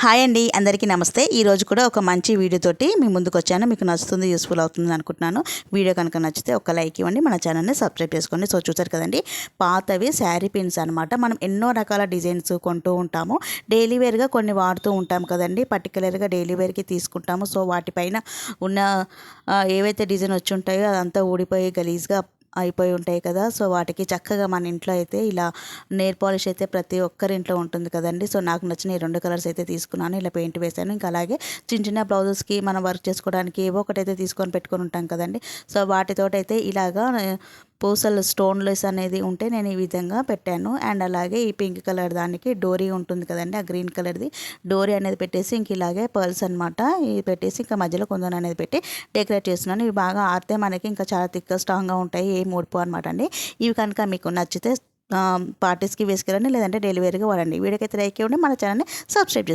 Hi అండి, అందరికీ నమస్తే. ఈరోజు కూడా ఒక మంచి వీడియోతోటి మీ ముందుకు వచ్చాను. మీకు నచ్చుతుంది, యూస్ఫుల్ అవుతుంది అనుకుంటున్నాను. వీడియో కనుక నచ్చితే ఒక లైక్ ఇవ్వండి, మన ఛానల్ని సబ్స్క్రైబ్ చేసుకోండి. సో చూసారు కదండి, పాతవి శారీ పిన్స్ అనమాట. మనం ఎన్నో రకాల డిజైన్స్ కొంటూ ఉంటాము. డైలీ వేర్గా కొన్ని వాడుతూ ఉంటాం కదండి. పర్టికులర్గా డైలీ వేర్కి తీసుకుంటాము. సో వాటిపైన ఉన్న ఏవైతే డిజైన్ వచ్చి ఉంటాయో అదంతా ఊడిపోయి గలీజ్గా అయిపోయి ఉంటాయి కదా. సో వాటికి చక్కగా మన ఇంట్లో అయితే ఇలా నెయిల్ పాలిష్ అయితే ప్రతి ఒక్కరి ఇంట్లో ఉంటుంది కదండి. సో నాకు నచ్చిన ఈ 2 కలర్స్ అయితే తీసుకున్నాను. ఇలా పెయింట్ వేసాను. ఇంకా అలాగే చిన్న చిన్న బ్లౌజెస్కి మనం వర్క్ చేసుకోవడానికి ఏవో ఒకటైతే తీసుకొని పెట్టుకొని ఉంటాం కదండి. సో వాటితోటైతే ఇలాగా పూసలు స్టోన్లెస్ అనేది ఉంటే నేను ఈ విధంగా పెట్టాను. అండ్ అలాగే ఈ పింక్ కలర్ దానికి డోరీ ఉంటుంది కదండి, ఆ గ్రీన్ కలర్ది డోరీ అనేది పెట్టేసి ఇంక ఇలాగే పర్ల్స్ అనమాట ఇవి పెట్టేసి ఇంకా మధ్యలో కొందరు అనేది పెట్టి డెకరేట్ చేస్తున్నాను. ఇవి బాగా ఆరితే మనకి ఇంకా చాలా థిక్గా స్ట్రాంగ్గా ఉంటాయి, ఏం ఊడిపో అనమాట అండి. ఇవి కనుక మీకు నచ్చితే పార్టీస్కి వేసుకెళ్ళండి, లేదంటే డెలివరీగా వాడండి. వీడియోకైతే లైక్ ఇవ్వండి, మన ఛానల్ని సబ్స్క్రైబ్ చేసుకోండి.